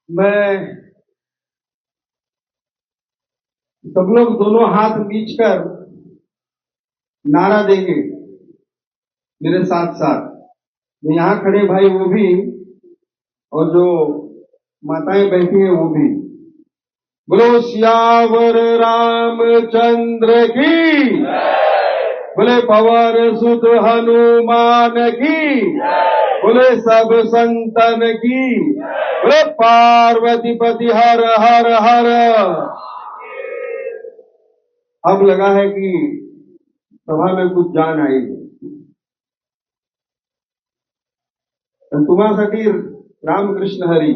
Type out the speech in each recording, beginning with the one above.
मैं सब लोग दोनों हाथ बीचकर नारा देंगे मेरे साथ साथ। जो यहाँ खड़े भाई वो भी, और जो माताएं बैठी हैं वो भी। बोलो सियावर रामचंद्र की, बोले पवन सुत हनुमान की, बोले सब संतन की, बोले पार्वती पति हर हर हर। अब लगा है कि सभा में कुछ जान आई है। तुम्हासाठी रामकृष्ण हरि।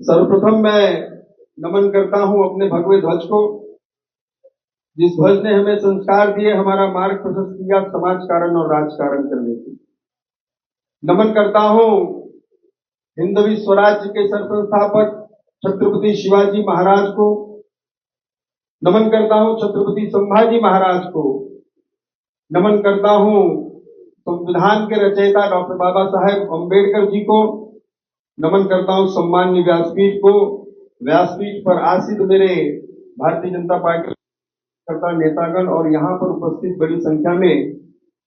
सर्वप्रथम मैं नमन करता हूं अपने भगवे ध्वज को, जिस ध्वज ने हमें संस्कार दिए, हमारा मार्ग प्रशस्त किया समाज कारण और राजकारण करने की। नमन करता हूं हिंदवी स्वराज्य के सरसंस्थापक छत्रपति शिवाजी महाराज को। नमन करता हूं छत्रपति संभाजी महाराज को। नमन करता हूं संविधान के रचयिता डॉक्टर बाबा साहेब अम्बेडकर जी को। नमन करता हूं सम्मान्य व्यासपीठ को। व्यासपीठ पर आसीन मेरे भारतीय जनता पार्टी कार्यकर्ता नेतागण और यहां पर उपस्थित बड़ी संख्या में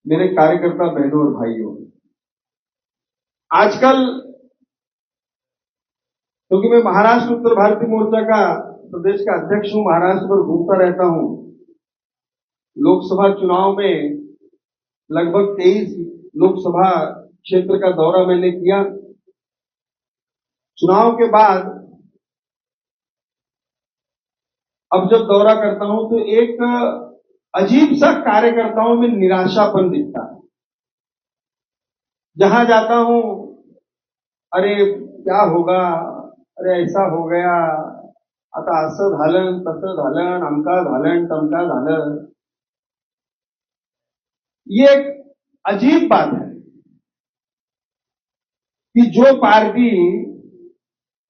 मेरे कार्यकर्ता बहनों और भाइयों। आजकल क्योंकि मैं महाराष्ट्र उत्तर भारतीय मोर्चा का प्रदेश का अध्यक्ष हूं, महाराष्ट्र पर घूमता रहता हूं। लोकसभा चुनाव में लगभग 23 लोकसभा क्षेत्र का दौरा मैंने किया। चुनाव के बाद अब जब दौरा करता हूं तो एक अजीब सा कार्यकर्ताओं में निराशापन दिखता है। जहां जाता हूं, अरे क्या होगा, अरे ऐसा हो गया, आता असं झालं, तसं झालं, अमका झालं, तमका झालं। ये एक अजीब बात है कि जो पार्टी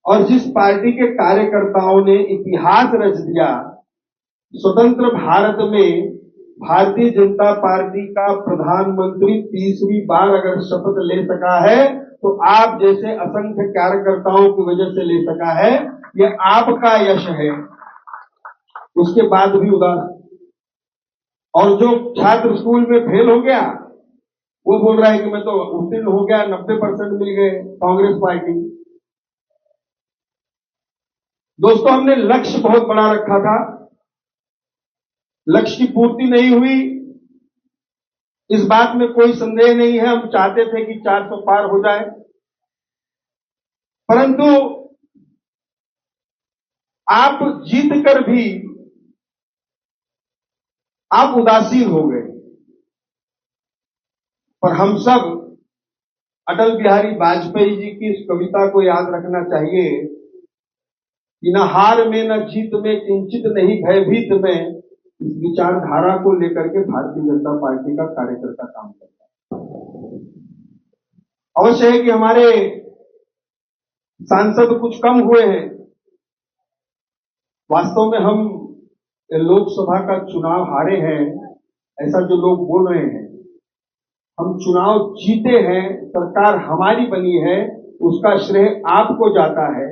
और जिस पार्टी के कार्यकर्ताओं ने इतिहास रच दिया, स्वतंत्र भारत में भारतीय जनता पार्टी का प्रधानमंत्री तीसरी बार अगर शपथ ले सका है तो आप जैसे असंख्य कार्यकर्ताओं की वजह से ले सका है। यह आपका यश है। उसके बाद भी उदास। और जो छात्र स्कूल में फेल हो गया वो बोल रहा है कि मैं तो उत्तीर्ण हो गया, 90% मिल गए कांग्रेस पार्टी। दोस्तों, हमने लक्ष्य बहुत बड़ा रखा था, लक्ष्य की पूर्ति नहीं हुई, इस बात में कोई संदेह नहीं है। हम चाहते थे कि 400 पार हो जाए, परंतु आप जीत कर भी आप उदासीन हो गए। पर हम सब अटल बिहारी वाजपेयी जी की इस कविता को याद रखना चाहिए कि न हार में न जीत में किंचित नहीं भयभीत में। इस विचारधारा को लेकर के भारतीय जनता पार्टी का कार्यकर्ता काम करता है। अवश्य है कि हमारे सांसद कुछ कम हुए हैं। वास्तव में हम लोकसभा का चुनाव हारे हैं, ऐसा जो लोग बोल रहे हैं। हम चुनाव जीते हैं, सरकार हमारी बनी है, उसका श्रेय आपको जाता है।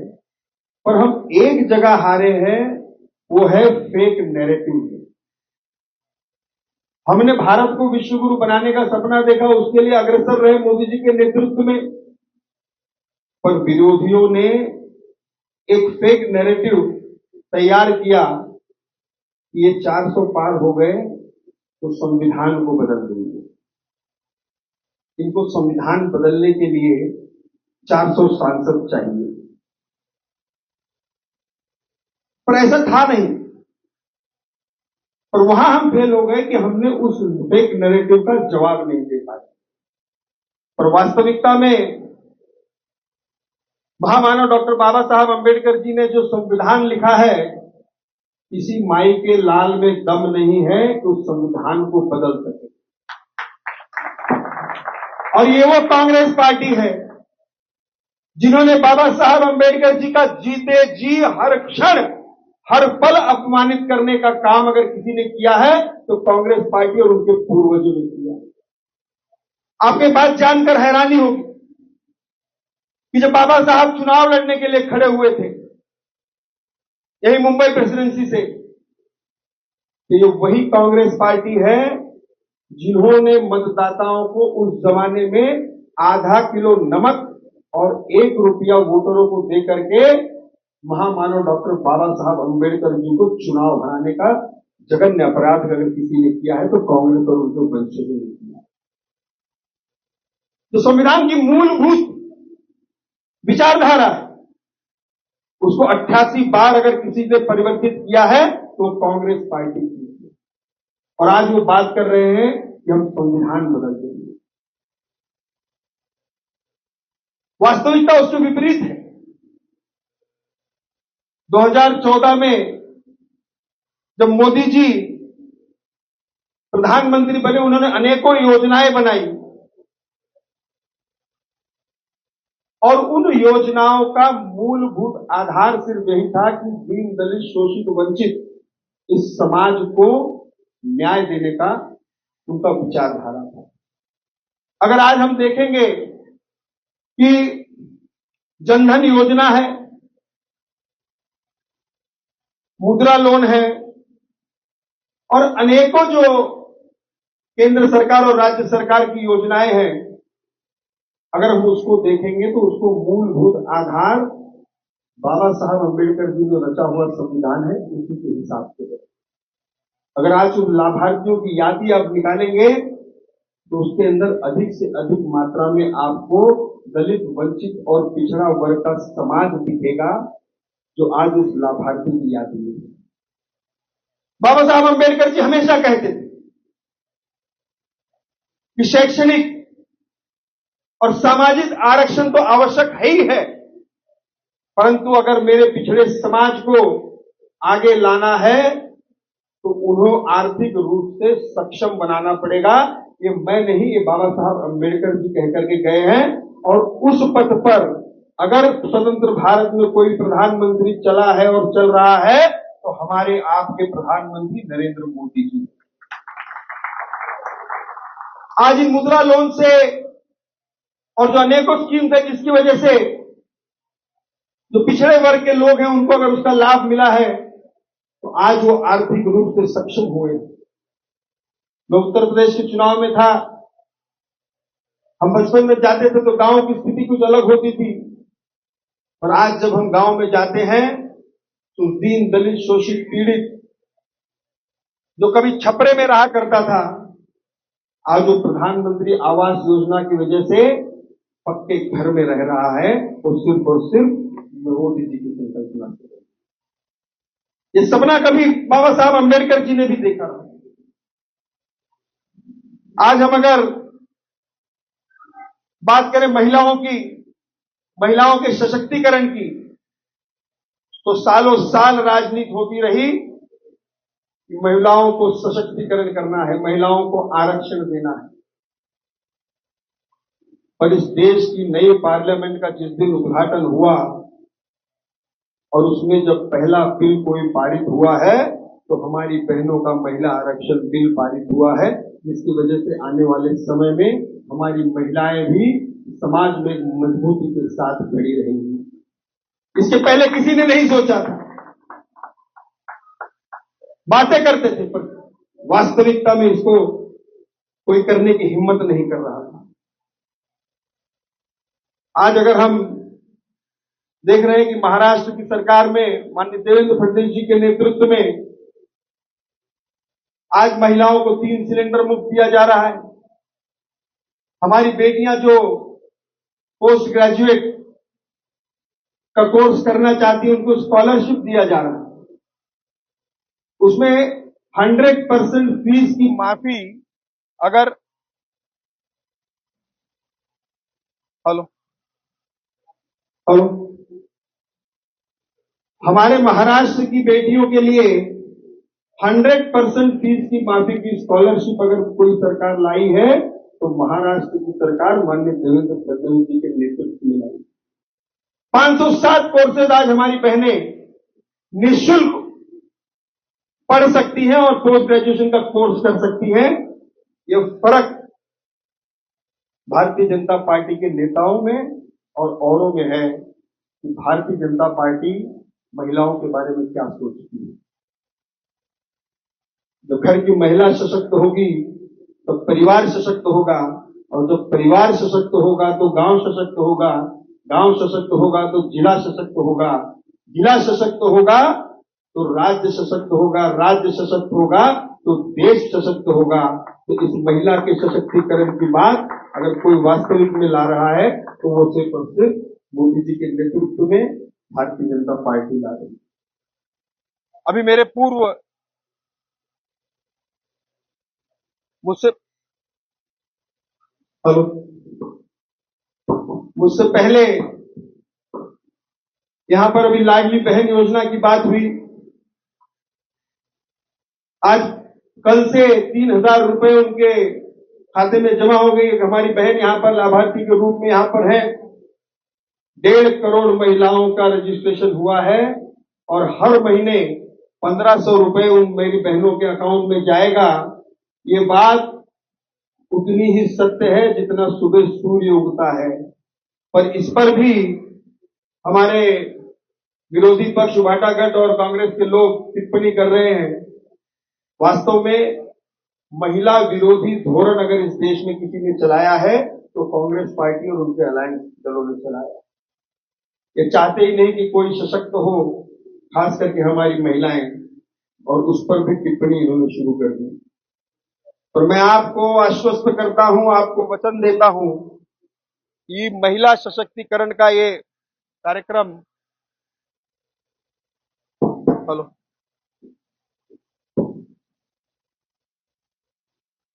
पर हम एक जगह हारे हैं, वो है फेक नैरेटिव में। हमने भारत को विश्व गुरु बनाने का सपना देखा, उसके लिए अग्रसर रहे मोदी जी के नेतृत्व में। पर विरोधियों ने एक फेक नैरेटिव तैयार किया कि ये 400 पार हो गए तो संविधान को बदल देंगे। इनको संविधान बदलने के लिए 400 सांसद चाहिए, पर ऐसा था नहीं। पर वहां हम फेल हो गए कि हमने उस फेक नैरेटिव का जवाब नहीं दे पाए। पर वास्तविकता में महामानव डॉक्टर बाबा साहब अम्बेडकर जी ने जो संविधान लिखा है, किसी माई के लाल में दम नहीं है कि उस संविधान को बदल सके। और ये वो कांग्रेस पार्टी है जिन्होंने बाबा साहब अम्बेडकर जी का जीते जी हर क्षण हर पल अपमानित करने का काम अगर किसी ने किया है तो कांग्रेस पार्टी और उनके पूर्वजों ने किया। आपके बात जानकर हैरानी होगी, कि जब बाबा साहब चुनाव लड़ने के लिए खड़े हुए थे यही मुंबई प्रेसिडेंसी से, तो ये वही कांग्रेस पार्टी है जिन्होंने मतदाताओं को उस जमाने में आधा किलो नमक और 1 रुपया वोटरों को दे करके महामानव डॉक्टर बाबा साहब अंबेडकर जी को चुनाव हराने का जघन्य अपराध अगर किसी ने किया है तो कांग्रेस और उनके वंशजों ने किया। तो संविधान की मूलभूत विचारधारा है उसको 88 बार अगर किसी ने परिवर्तित किया है तो कांग्रेस पार्टी की है। और आज वो बात कर रहे हैं कि हम संविधान बदल देंगे। वास्तविकता उसके विपरीत है। 2014 में जब मोदी जी प्रधानमंत्री बने उन्होंने अनेकों योजनाएं बनाई और उन योजनाओं का मूलभूत आधार सिर्फ यही था कि दीन दलित शोषित वंचित इस समाज को न्याय देने का उनका विचारधारा था। अगर आज हम देखेंगे कि जनधन योजना है, मुद्रा लोन है और अनेकों जो केंद्र सरकार और राज्य सरकार की योजनाएं हैं, अगर हम उसको देखेंगे तो उसको मूलभूत आधार बाबा साहब अंबेडकर जी जो रचा हुआ संविधान है उसी के हिसाब से है। अगर आज उन लाभार्थियों की यादी आप निकालेंगे तो उसके अंदर अधिक से अधिक मात्रा में आपको दलित वंचित और पिछड़ा वर्ग का समाज दिखेगा जो आज उस लाभार्थी की यादी में है। बाबा साहब अंबेडकर जी हमेशा कहते थे कि शैक्षणिक और सामाजिक आरक्षण तो आवश्यक है ही है, परंतु अगर मेरे पिछड़े समाज को आगे लाना है तो उन्हें आर्थिक रूप से सक्षम बनाना पड़ेगा। ये मैं नहीं, ये बाबा साहब अंबेडकर जी कह करके गए हैं। और उस पथ पर अगर स्वतंत्र भारत में कोई प्रधानमंत्री चला है और चल रहा है तो हमारे आपके प्रधानमंत्री नरेंद्र मोदी जी। आज इन मुद्रा लोन से और जो अनेकों स्कीम्स है जिसकी वजह से जो पिछड़े वर्ग के लोग हैं उनको अगर उसका लाभ मिला है तो आज वो आर्थिक रूप से सक्षम हुए। मैं उत्तर प्रदेश के चुनाव में था, हम बचपन में जाते थे तो गांव की स्थिति कुछ अलग होती थी और आज जब हम गांव में जाते हैं तो दीन दलित शोषित पीड़ित जो कभी छपरे में रहा करता था आज वो प्रधानमंत्री आवास योजना की वजह से पक्के घर में रह रहा है और सिर्फ मोदी जी की संकल्पना से। ये सपना कभी बाबा साहब अंबेडकर जी ने भी देखा। आज हम अगर बात करें महिलाओं की, महिलाओं के सशक्तिकरण की, तो सालों साल राजनीति होती रही कि महिलाओं को सशक्तिकरण करना है, महिलाओं को आरक्षण देना है। पर इस देश की नई पार्लियामेंट का जिस दिन उद्घाटन हुआ और उसमें जब पहला बिल कोई पारित हुआ है तो हमारी बहनों का महिला आरक्षण बिल पारित हुआ है, जिसकी वजह से आने वाले समय में हमारी महिलाएं भी समाज में मजबूती के साथ खड़ी रहेंगी। इसके पहले किसी ने नहीं सोचा था, बातें करते थे पर वास्तविकता में इसको कोई करने की हिम्मत नहीं कर रहा था। आज अगर हम देख रहे हैं कि महाराष्ट्र की सरकार में माननीय देवेंद्र फडणवीस जी के नेतृत्व में आज महिलाओं को 3 सिलेंडर मुफ्त दिया जा रहा है। हमारी बेटियां जो पोस्ट ग्रेजुएट का कोर्स करना चाहती है उनको स्कॉलरशिप दिया जा रहा है। उसमें 100% फीस की माफी अगर हेलो हमारे महाराष्ट्र की बेटियों के लिए 100% फीस की माफी की स्कॉलरशिप अगर कोई सरकार लाई है तो महाराष्ट्र की सरकार माननीय देवेंद्र फडणवीस जी के नेतृत्व में लाई। 507 कोर्सेज आज हमारी बहनें निःशुल्क पढ़ सकती हैं और पोस्ट ग्रेजुएशन का कोर्स कर सकती हैं। यह फर्क भारतीय जनता पार्टी के नेताओं में और औरों में है कि भारतीय जनता पार्टी महिलाओं के बारे में क्या सोचती है। जब घर की महिला सशक्त होगी तो परिवार सशक्त होगा, और जब परिवार सशक्त होगा तो गांव सशक्त होगा, गांव सशक्त होगा तो जिला सशक्त होगा, जिला सशक्त होगा तो राज्य सशक्त होगा, राज्य सशक्त होगा तो देश सशक्त होगा। तो इस महिला के सशक्तिकरण की बात अगर कोई वास्तविक में ला रहा है तो वो सिर्फ और सिर्फ मोदी जी के नेतृत्व में भारतीय जनता पार्टी ला रही है। अभी मेरे पूर्व मुझसे पहले यहां पर अभी लाडली बहन योजना की बात हुई। आज कल से 3,000 रुपए उनके खाते में जमा हो गई। हमारी बहन यहां पर लाभार्थी के रूप में यहां पर है। 1.5 करोड़ महिलाओं का रजिस्ट्रेशन हुआ है और हर महीने 1,500 रुपए उन मेरी बहनों के अकाउंट में जाएगा। ये बात उतनी ही सत्य है जितना सुबह सूर्य उगता है। पर इस पर भी हमारे विरोधी पक्ष वाटाघाट और कांग्रेस के लोग टिप्पणी कर रहे हैं। वास्तव में महिला विरोधी धोरण अगर इस देश में किसी ने चलाया है तो कांग्रेस पार्टी और उनके अलायंस दलों ने चलाया। ये चाहते ही नहीं कि कोई सशक्त हो, खास करके हमारी महिलाएं, और उस पर भी टिप्पणी इन्होंने शुरू कर दी। और मैं आपको आश्वस्त करता हूं, आपको वचन देता हूं कि महिला सशक्तिकरण का ये कार्यक्रम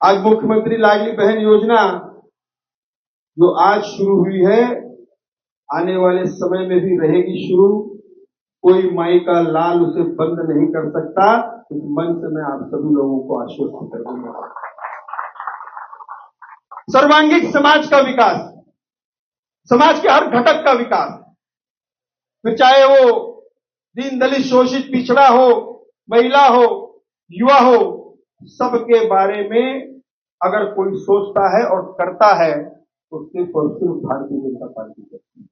आज मुख्यमंत्री लाडली बहन योजना जो आज शुरू हुई है, आने वाले समय में भी रहेगी शुरू। कोई माई का लाल उसे बंद नहीं कर सकता। इस मन से मैं आप सभी लोगों को आश्वस्त कर दूंगा। सर्वांगीण समाज का विकास, समाज के हर घटक का विकास, फिर चाहे वो दीन दलित शोषित पिछड़ा हो, महिला हो, युवा हो, सबके बारे में अगर कोई सोचता है और करता है तो सिर्फ और सिर्फ भारतीय जनता पार्टी करती है।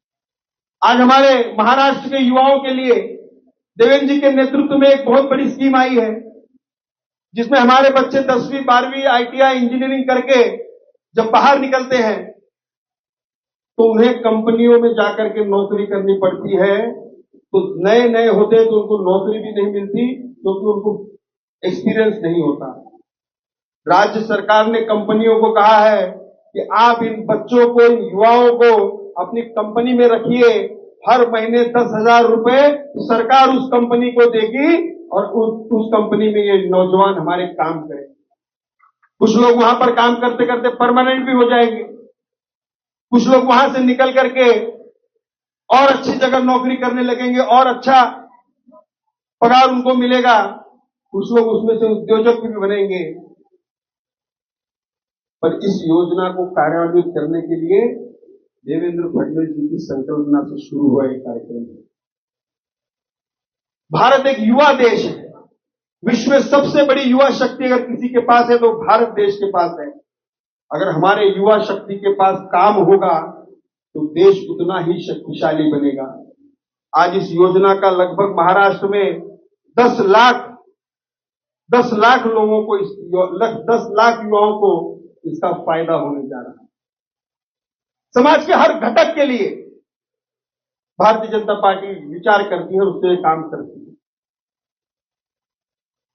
आज हमारे महाराष्ट्र के युवाओं के लिए देवेंद्र जी के नेतृत्व में एक बहुत बड़ी स्कीम आई है, जिसमें हमारे बच्चे 10वीं 12वीं ITI इंजीनियरिंग करके जब बाहर निकलते हैं तो उन्हें कंपनियों में जाकर के नौकरी करनी पड़ती है। तो नए होते तो उनको नौकरी भी नहीं मिलती क्योंकि उनको एक्सपीरियंस नहीं होता। राज्य सरकार ने कंपनियों को कहा है कि आप इन बच्चों को, इन युवाओं को अपनी कंपनी में रखिए। हर महीने 10,000 रुपए सरकार उस कंपनी को देगी और उस कंपनी में ये नौजवान हमारे काम करें। कुछ लोग वहां पर काम करते करते परमानेंट भी हो जाएंगे, कुछ लोग वहां से निकल करके और अच्छी जगह नौकरी करने लगेंगे और अच्छा पगार उनको मिलेगा। कुछ लोग उसमें से उद्योजक भी बनेंगे। पर इस योजना को कार्यान्वित करने के लिए देवेंद्र फडणवीस जी की संकल्पना से शुरू हुआ एक कार्यक्रम है। भारत एक युवा देश है। विश्व में सबसे बड़ी युवा शक्ति अगर किसी के पास है तो भारत देश के पास है। अगर हमारे युवा शक्ति के पास काम होगा तो देश उतना ही शक्तिशाली बनेगा। आज इस योजना का लगभग महाराष्ट्र में 10 लाख लोगों को, 10 लाख युवाओं को इसका फायदा होने जा रहा है। समाज के हर घटक के लिए भारतीय जनता पार्टी विचार करती है और उससे काम करती है।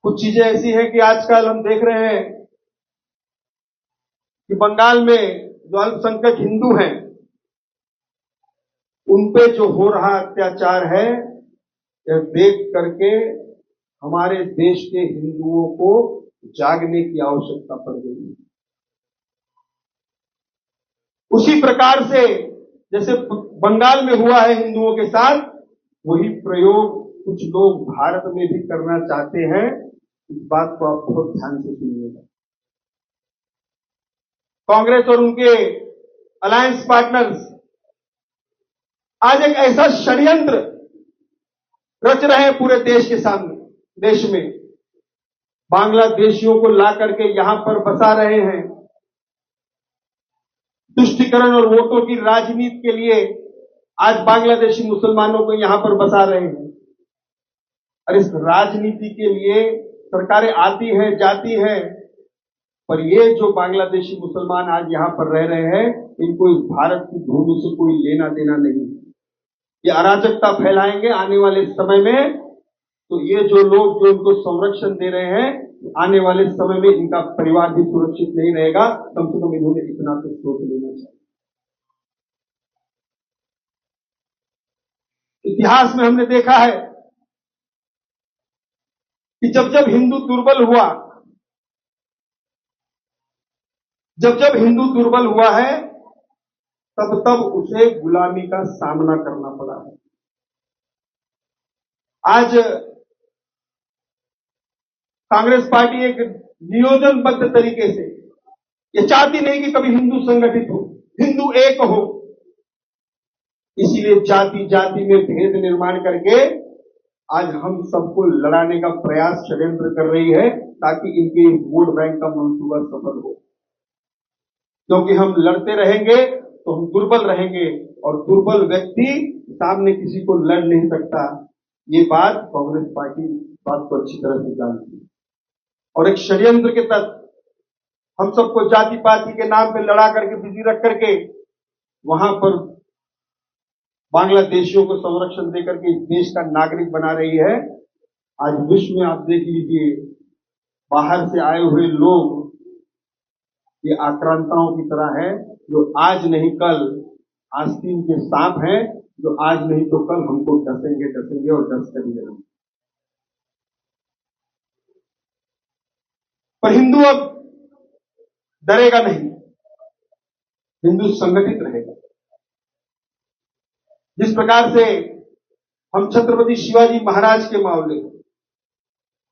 कुछ चीजें ऐसी हैं कि आजकल हम देख रहे हैं कि बंगाल में जो अल्पसंख्यक हिंदू हैं उन पे जो हो रहा अत्याचार है, यह देख करके हमारे देश के हिंदुओं को जागने की आवश्यकता पड़ गई है। उसी प्रकार से जैसे बंगाल में हुआ है हिंदुओं के साथ, वही प्रयोग कुछ लोग भारत में भी करना चाहते हैं। इस बात को आप बहुत ध्यान से सुनिएगा। कांग्रेस और उनके अलायंस पार्टनर्स आज एक ऐसा षड्यंत्र रच रहे हैं पूरे देश के सामने, देश में बांग्लादेशियों को ला करके यहां पर बसा रहे हैं। तुष्टीकरण और वोटों की राजनीति के लिए आज बांग्लादेशी मुसलमानों को यहां पर बसा रहे हैं। और इस राजनीति के लिए सरकारें आती हैं, जाती हैं, पर ये जो बांग्लादेशी मुसलमान आज यहां पर रह रहे हैं, इनको इस भारत की भूमि से कोई लेना देना नहीं। ये अराजकता फैलाएंगे आने वाले समय में, तो ये जो लोग जो इनको संरक्षण दे रहे हैं, आने वाले समय में इनका परिवार भी सुरक्षित नहीं रहेगा। कम से कम इन्होंने इतना तो सोच लेना चाहिए। इतिहास में हमने देखा है कि जब जब हिंदू दुर्बल हुआ, जब हिंदू दुर्बल हुआ है, तब तब उसे गुलामी का सामना करना पड़ा है। आज कांग्रेस पार्टी एक नियोजनबद्ध तरीके से ये चाहती नहीं कि कभी हिंदू संगठित हो, हिंदू एक हो। इसीलिए जाति जाति में भेद निर्माण करके आज हम सबको लड़ाने का प्रयास षड्यंत्र कर रही है, ताकि इनके वोट बैंक का मंसूबा सफल हो। क्योंकि हम लड़ते रहेंगे तो हम दुर्बल रहेंगे, और दुर्बल व्यक्ति सामने किसी को लड़ नहीं सकता। ये बात कांग्रेस पार्टी बात को अच्छी तरह से जानती है, और एक षड्यंत्र के तहत हम सबको जाति पाति के नाम पे लड़ा करके बिजी रख करके वहां पर बांग्लादेशियों को संरक्षण देकर के इस देश का नागरिक बना रही है। आज विश्व में आप देख लीजिए, बाहर से आए हुए लोग ये आक्रांताओं की तरह है, जो आज नहीं कल आस्तीन के सांप हैं, जो आज नहीं तो कल हमको डसेंगे और डस कर ही रहेंगे। पर हिंदू अब डरेगा नहीं, हिंदू संगठित रहेगा। जिस प्रकार से हम छत्रपति शिवाजी महाराज के मामले,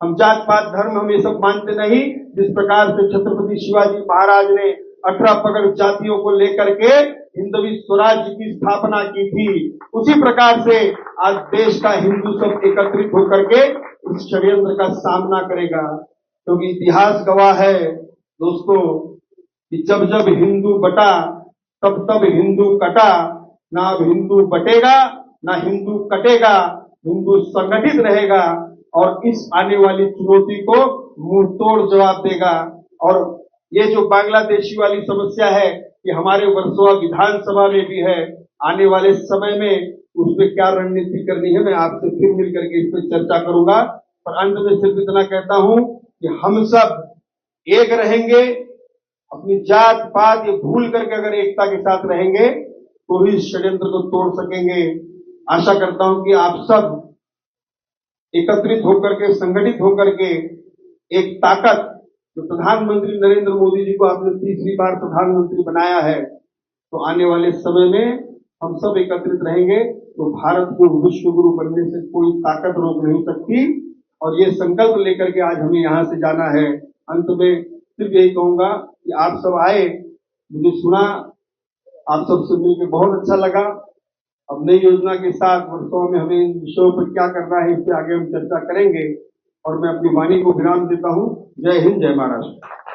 हम जात पात धर्म हम ये सब मानते नहीं। जिस प्रकार से छत्रपति शिवाजी महाराज ने 18 पगड़ जातियों को लेकर के हिंदवी स्वराज्य की स्थापना की थी, उसी प्रकार से आज देश का हिंदू सब एकत्रित होकर के इस षड्यंत्र का सामना करेगा। क्योंकि इतिहास गवाह है दोस्तों कि जब जब हिंदू बटा तब तब हिंदू कटा। ना अब हिंदू बटेगा, ना हिंदू कटेगा, हिंदू संगठित रहेगा और इस आने वाली चुनौती को मुंह तोड़ जवाब देगा। और ये जो बांग्लादेशी वाली समस्या है, कि हमारे वर्सोवा विधानसभा में भी है, आने वाले समय में उसमें क्या रणनीति करनी है, मैं आपसे फिर मिलकर के इस पर चर्चा करूंगा। पर अंत में सिर्फ इतना कहता हूं कि हम सब एक रहेंगे, अपनी जात पात ये भूल करके अगर एकता के साथ रहेंगे तो ही इस षड्यंत्र को तोड़ सकेंगे। आशा करता हूं कि आप सब एकत्रित होकर के, संगठित होकर के एक ताकत, जो प्रधानमंत्री नरेंद्र मोदी जी को आपने तीसरी बार प्रधानमंत्री बनाया है, तो आने वाले समय में हम सब एकत्रित रहेंगे तो भारत को विश्व गुरु बनने से कोई ताकत रोक नहीं सकती। और ये संकल्प लेकर के आज हमें यहां से जाना है। अंत में सिर्फ यही कहूंगा कि आप सब आए, मुझे सुना, आप सबसे मिलकर बहुत अच्छा लगा। अब नई योजना के साथ वर्षों में हमें इन विषयों पर क्या करना है, इससे आगे हम चर्चा करेंगे। और मैं अपनी वाणी को विराम देता हूं। जय हिंद, जय महाराष्ट्र।